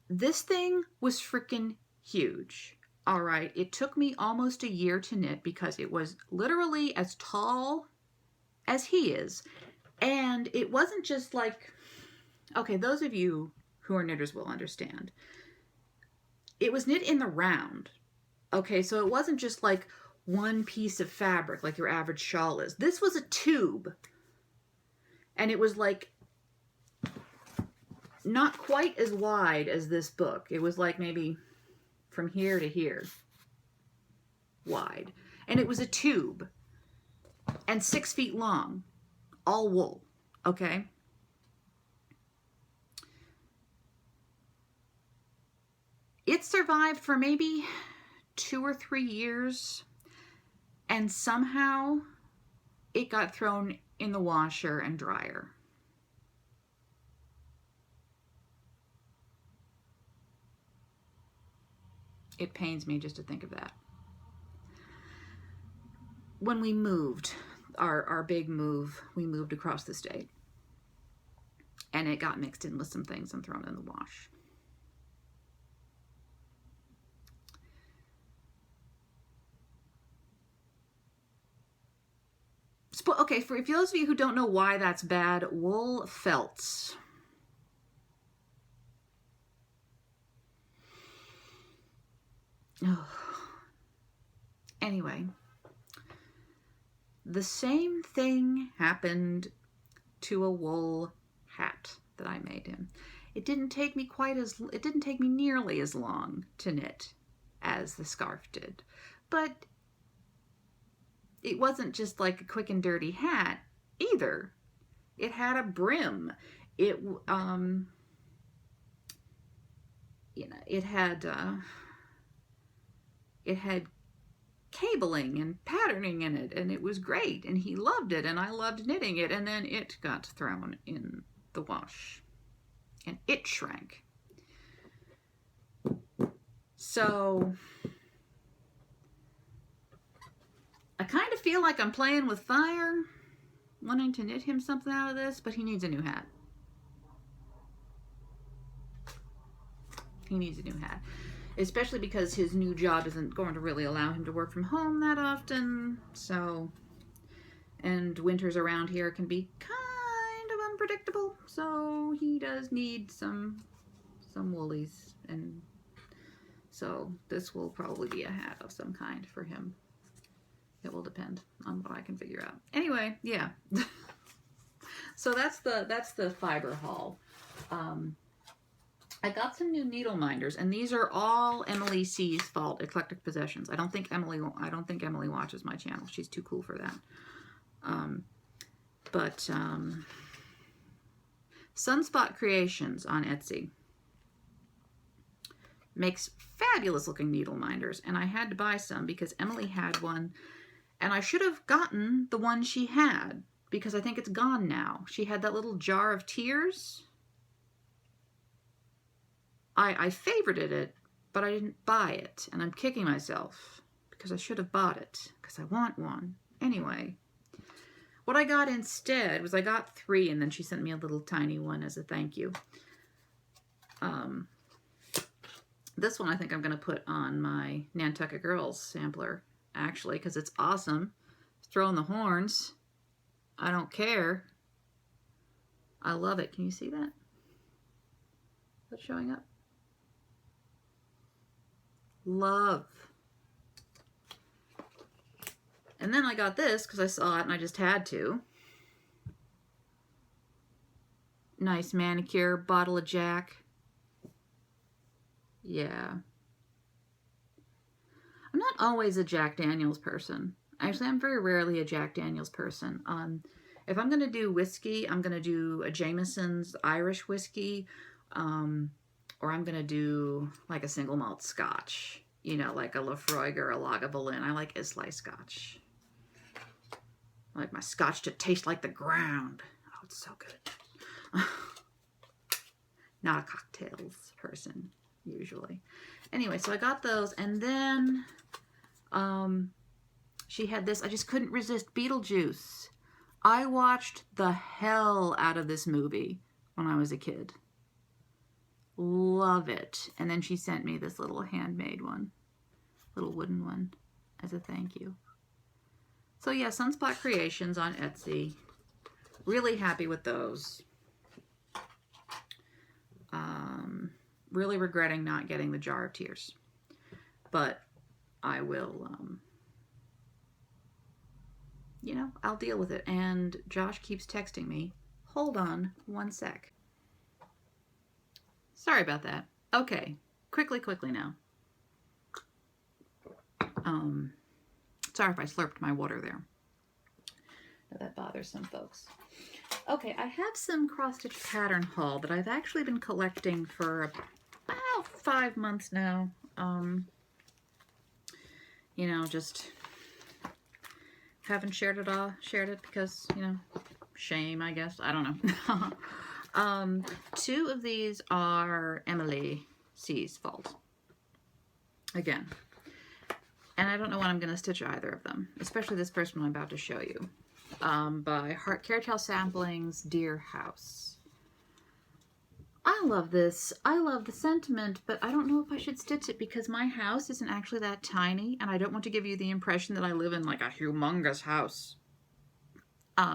This thing was freaking huge. All right, it took me almost a year to knit because it was literally as tall as he is. And it wasn't just like, okay, those of you who are knitters will understand. It was knit in the round. Okay, so it wasn't just like one piece of fabric like your average shawl is. This was a tube. And it was like not quite as wide as this book. It was like maybe from here to here wide, and it was a tube and 6 feet long, all wool. Okay, it survived for maybe 2 or 3 years, and somehow it got thrown in the washer and dryer. It pains me just to think of that. When we moved, our big move, we moved across the state. And it got mixed in with some things and thrown in the wash. Okay, for those of you who don't know why that's bad, wool felts. Oh. Anyway, the same thing happened to a wool hat that I made him. It didn't take me nearly as long to knit as the scarf did, but it wasn't just like a quick and dirty hat either. It had a brim. It had cabling and patterning in it, and it was great, and he loved it, and I loved knitting it, and then it got thrown in the wash, and it shrank. So I kind of feel like I'm playing with fire, wanting to knit him something out of this, but he needs a new hat. He needs a new hat. especially because his new job isn't going to really allow him to work from home that often. So, and winters around here can be kind of unpredictable. So he does need some woolies, and so this will probably be a hat of some kind for him. It will depend on what I can figure out. Anyway, yeah. So that's the fiber haul. I got some new needle minders, and these are all Emily C's fault, Eclectic Possessions. I don't think Emily watches my channel. She's too cool for that. Sunspot Creations on Etsy makes fabulous looking needle minders, and I had to buy some because Emily had one, and I should have gotten the one she had because I think it's gone now. She had that little jar of tears. I favorited it, but I didn't buy it, and I'm kicking myself because I should have bought it because I want one. Anyway, what I got instead was I got 3, and then she sent me a little tiny one as a thank you. This one I think I'm going to put on my Nantucket Girls sampler, actually, because it's awesome. It's throwing the horns. I don't care. I love it. Can you see that? That's showing up. Love. And then I got this because I saw it and I just had to. Nice manicure, bottle of Jack. Yeah. I'm not always a Jack Daniels person. Actually, I'm very rarely a Jack Daniels person. If I'm going to do whiskey, I'm going to do a Jameson's Irish whiskey, or I'm going to do like a single malt scotch, you know, like a Lafroig or a Lagavulin. I like Islay scotch. I like my scotch to taste like the ground. Oh, it's so good. Not a cocktails person, usually. Anyway, so I got those, and then she had this. I just couldn't resist Beetlejuice. I watched the hell out of this movie when I was a kid. Love it. And then she sent me this little handmade one, little wooden one, as a thank you. So yeah, Sunspot Creations on Etsy. Really happy with those. Really regretting not getting the jar of tears, but I will, you know, I'll deal with it. And Josh keeps texting me. Hold on one sec. Sorry about that. Okay, quickly now. Sorry if I slurped my water there. That bothers some folks. Okay, I have some cross-stitch pattern haul that I've actually been collecting for about 5 months now. You know, just haven't shared it because, you know, shame, I guess. I don't know. 2 of these are Emily C's fault. Again. And I don't know when I'm going to stitch either of them, especially this first one I'm about to show you. By Caretail Sampling's Deer House. I love this. I love the sentiment, but I don't know if I should stitch it because my house isn't actually that tiny, and I don't want to give you the impression that I live in like a humongous house. But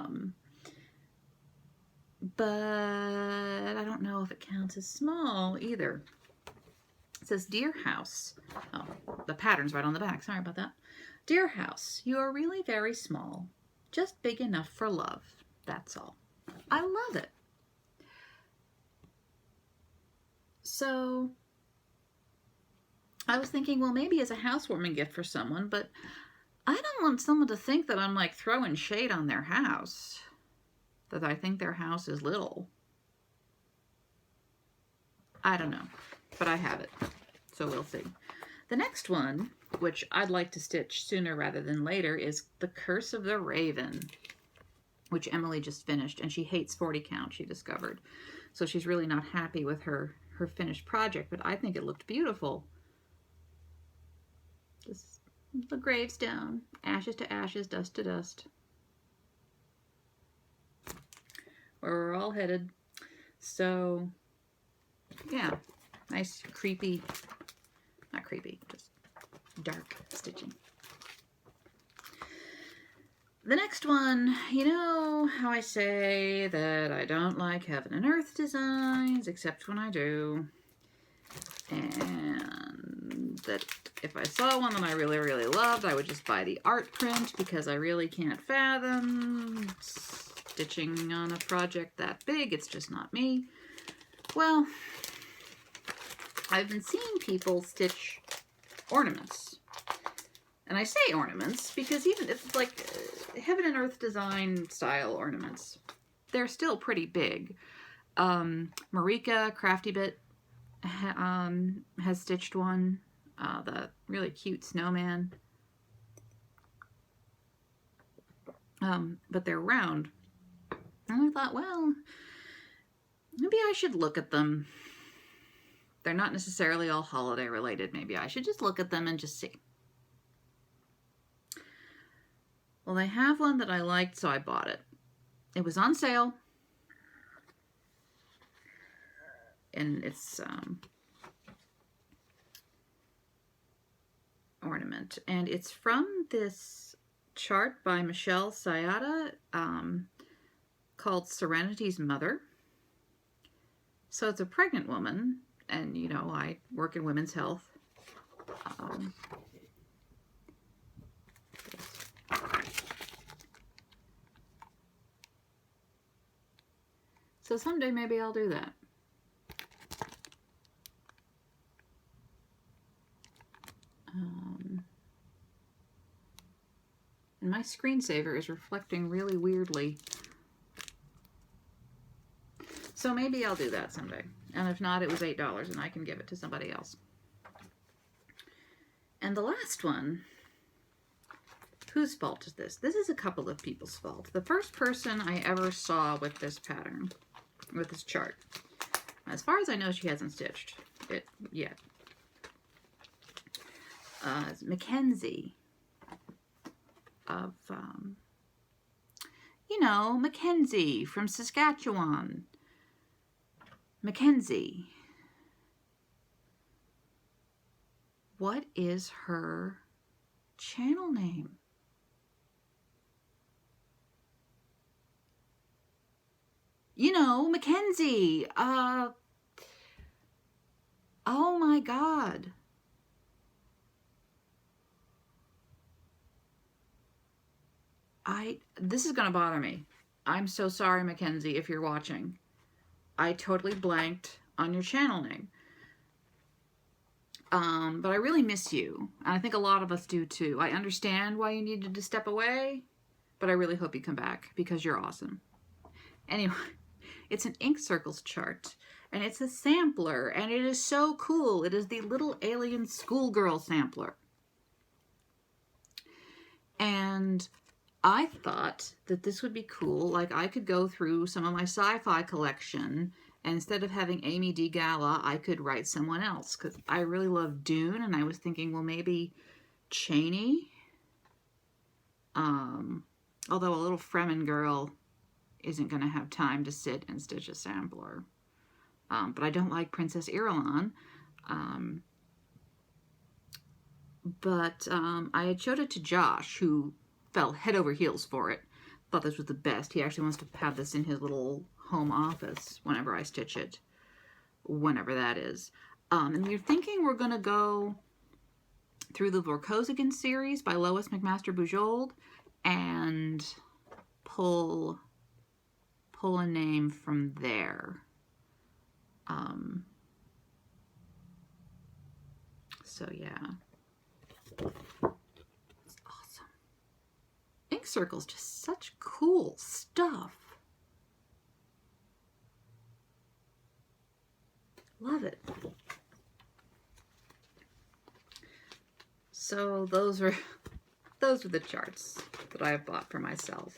I don't know if it counts as small either. It says Deer House. Oh, the pattern's right on the back. Sorry about that. Dear House, you are really very small. Just big enough for love. That's all. I love it. So I was thinking, well, maybe as a housewarming gift for someone, but I don't want someone to think that I'm like throwing shade on their house, that I think their house is little. I don't know, but I have it, so we'll see. The next one, which I'd like to stitch sooner rather than later, is The Curse of the Raven, which Emily just finished, and she hates 40 count, she discovered. So she's really not happy with her finished project, but I think it looked beautiful. Just the gravestone, ashes to ashes, dust to dust. Where we're all headed. So, yeah, nice creepy Not creepy, just dark stitching. The next one, you know how I say that I don't like heaven and earth designs, except when I do. And that if I saw one that I really, really loved, I would just buy the art print because I really can't fathom stitching on a project that big. It's just not me. Well, I've been seeing people stitch ornaments. And I say ornaments because even if it's like heaven and earth design style ornaments, they're still pretty big. Marika CraftyBit has stitched one, the really cute snowman. But they're round. And I thought, well, maybe I should look at them. They're not necessarily all holiday related. Maybe I should just look at them and just see. Well, they have one that I liked, so I bought it. It was on sale. And it's ornament. And it's from this chart by Michelle Sayada called Serenity's Mother. So it's a pregnant woman, and you know, I work in women's health. So someday maybe I'll do that. And my screensaver is reflecting really weirdly. So maybe I'll do that someday. And if not, it was $8 and I can give it to somebody else. And the last one, whose fault is this? This is a couple of people's fault. The first person I ever saw with this pattern, with this chart. As far as I know, she hasn't stitched it yet. It's Mackenzie of, you know, Mackenzie from Saskatchewan. Mackenzie. What is her channel name? You know, Mackenzie. Oh my God. This is going to bother me. I'm so sorry, Mackenzie, if you're watching. I totally blanked on your channel name. But I really miss you. And I think a lot of us do too. I understand why you needed to step away, but I really hope you come back because you're awesome. Anyway, it's an ink circles chart and it's a sampler and it is so cool. It is the Little Alien Schoolgirl sampler. And I thought that this would be cool. Like I could go through some of my sci-fi collection and instead of having Amy D. Gala, I could write someone else because I really love Dune and I was thinking, well, maybe Cheney. Although a little Fremen girl isn't going to have time to sit and stitch a sampler. But I don't like Princess Irulan. But I had showed it to Josh, who fell head over heels for it. Thought this was the best. He actually wants to have this in his little home office whenever I stitch it, whenever that is. And we're thinking we're going to go through the Vorkosigan series by Lois McMaster Bujold and pull a name from there. So yeah. It's awesome. Ink circles, just such cool stuff. Love it. So those are the charts that I have bought for myself.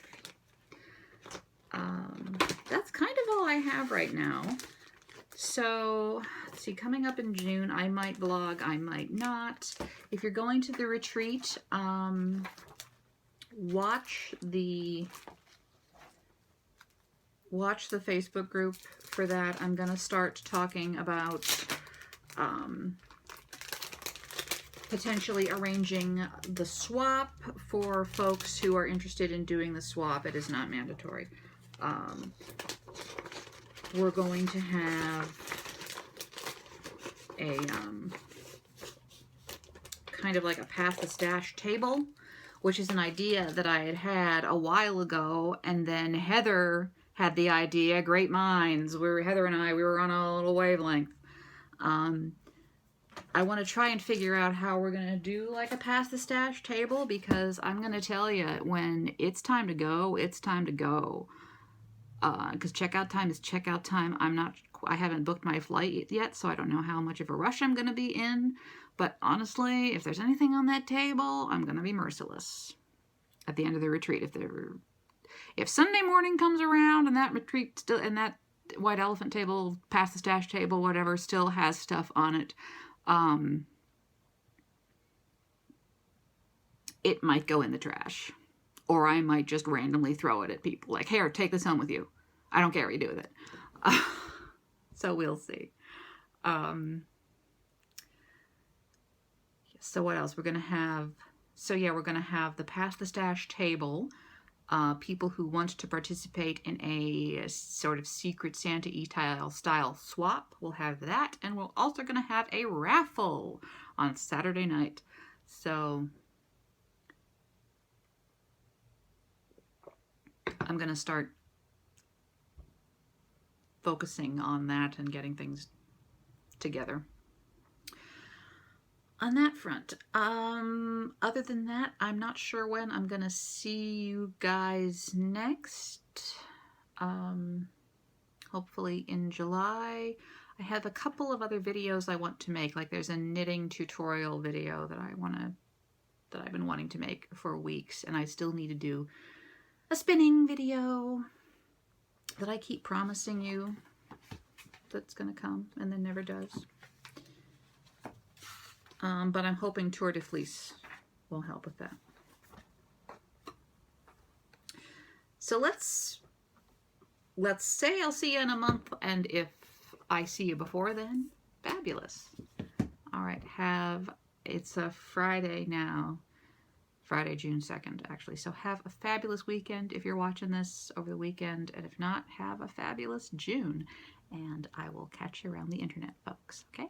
That's kind of all I have right now. So, let's see, coming up in June, I might vlog, I might not. If you're going to the retreat, watch the Facebook group for that. I'm going to start talking about potentially arranging the swap for folks who are interested in doing the swap. It is not mandatory. We're going to have a kind of like a pass the stash table, which is an idea that I had a while ago, and then Heather had the idea. Great minds. Heather and I, we were on a little wavelength. I want to try and figure out how we're going to do like a pass the stash table, because I'm going to tell you, when it's time to go, it's time to go. Because checkout time is checkout time. I haven't booked my flight yet, so I don't know how much of a rush I'm going to be in. But honestly, if there's anything on that table, I'm going to be merciless at the end of the retreat. If Sunday morning comes around and that retreat still, and that white elephant table, pass the stash table, whatever, still has stuff on it, it might go in the trash. Or I might just randomly throw it at people. Like, here, take this home with you. I don't care what you do with it. So we'll see. So what else? We're going to have... So yeah, we're going to have the Pass the Stash table. People who want to participate in a sort of Secret Santa style swap will have that. And we're also going to have a raffle on Saturday night. So... I'm going to start focusing on that and getting things together on that front. Other than that, I'm not sure when I'm going to see you guys next. Hopefully in July. I have a couple of other videos I want to make. Like there's a knitting tutorial video that I've been wanting to make for weeks, and I still need to do a spinning video that I keep promising you that's going to come and then never does. But I'm hoping Tour de Fleece will help with that. So let's say I'll see you in a month, and if I see you before then, fabulous. All right, it's a Friday now. Friday, June 2nd, actually. So have a fabulous weekend if you're watching this over the weekend. And if not, have a fabulous June. And I will catch you around the internet, folks. Okay?